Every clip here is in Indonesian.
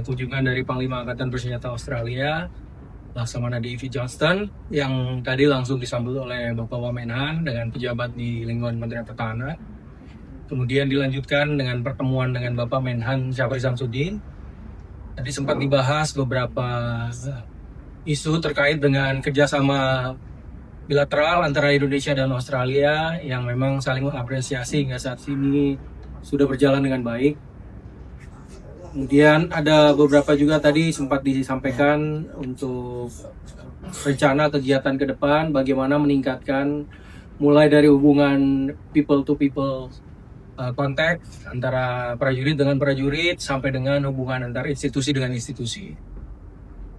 kunjungan dari Panglima Angkatan Bersenjata Australia, Laksamana D.V. Johnston, yang tadi langsung disambut oleh Bapak Wamenhan dengan pejabat di lingkungan Kementerian Pertahanan. Kemudian dilanjutkan dengan pertemuan dengan Bapak Menhan Syafri Samsudin. Tadi sempat dibahas beberapa isu terkait dengan kerjasama bilateral antara Indonesia dan Australia yang memang saling mengapresiasi hingga saat ini sudah berjalan dengan baik. Kemudian ada beberapa juga tadi sempat disampaikan untuk rencana kegiatan ke depan, bagaimana meningkatkan mulai dari hubungan people to people kontak antara prajurit dengan prajurit sampai dengan hubungan antar institusi dengan institusi.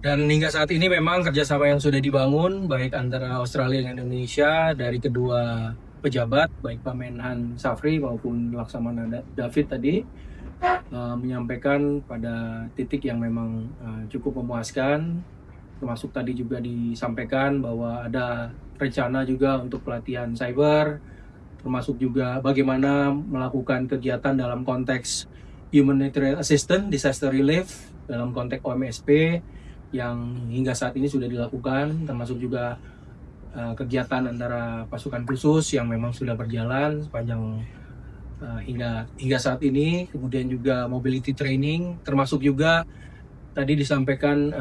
Dan hingga saat ini memang kerjasama yang sudah dibangun baik antara Australia dan Indonesia dari kedua pejabat, baik Pak Menhan Syafri maupun Laksamana David tadi menyampaikan pada titik yang memang cukup memuaskan. Termasuk tadi juga disampaikan bahwa ada rencana juga untuk pelatihan cyber, termasuk juga bagaimana melakukan kegiatan dalam konteks humanitarian assistance, disaster relief, dalam konteks OMSP yang hingga saat ini sudah dilakukan, termasuk juga kegiatan antara pasukan khusus yang memang sudah berjalan sepanjang hingga saat ini. Kemudian juga mobility training, termasuk juga tadi disampaikan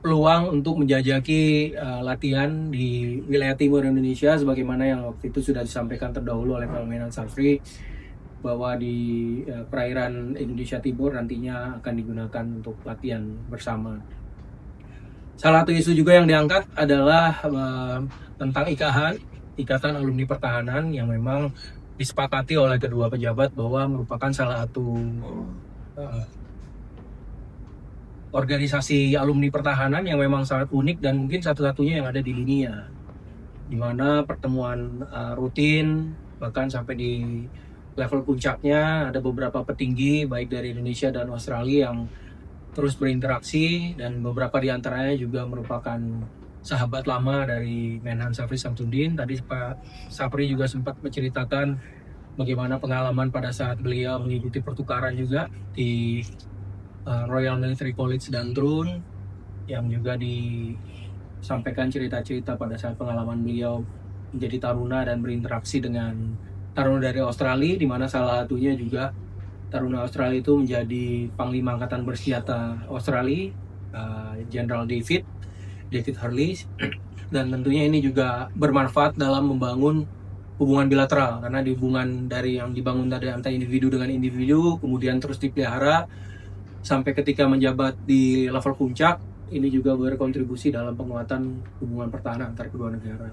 peluang untuk menjajaki latihan di wilayah timur Indonesia sebagaimana yang waktu itu sudah disampaikan terdahulu oleh Pak Menhan Syafri bahwa di perairan Indonesia Timur nantinya akan digunakan untuk latihan bersama. Salah satu isu juga yang diangkat adalah tentang Ikatan Alumni Pertahanan yang memang disepakati oleh kedua pejabat bahwa merupakan salah satu organisasi alumni pertahanan yang memang sangat unik dan mungkin satu-satunya yang ada di dunia, di mana pertemuan rutin bahkan sampai di level puncaknya ada beberapa petinggi baik dari Indonesia dan Australia yang terus berinteraksi, dan beberapa di antaranya juga merupakan sahabat lama dari Menhan Syafri Samsudin. Tadi Pak Syafri juga sempat menceritakan bagaimana pengalaman pada saat beliau mengikuti pertukaran juga di Royal Military College Dantrun, yang juga disampaikan cerita-cerita pada saat pengalaman beliau menjadi taruna dan berinteraksi dengan taruna dari Australia, di mana salah satunya juga taruna Australia itu menjadi Panglima Angkatan Bersenjata Australia, Jenderal David Hurley. Dan tentunya ini juga bermanfaat dalam membangun hubungan bilateral, karena hubungan dari yang dibangun dari antara individu dengan individu kemudian terus dipelihara sampai ketika menjabat di level puncak, ini juga berkontribusi dalam penguatan hubungan pertahanan antar kedua negara.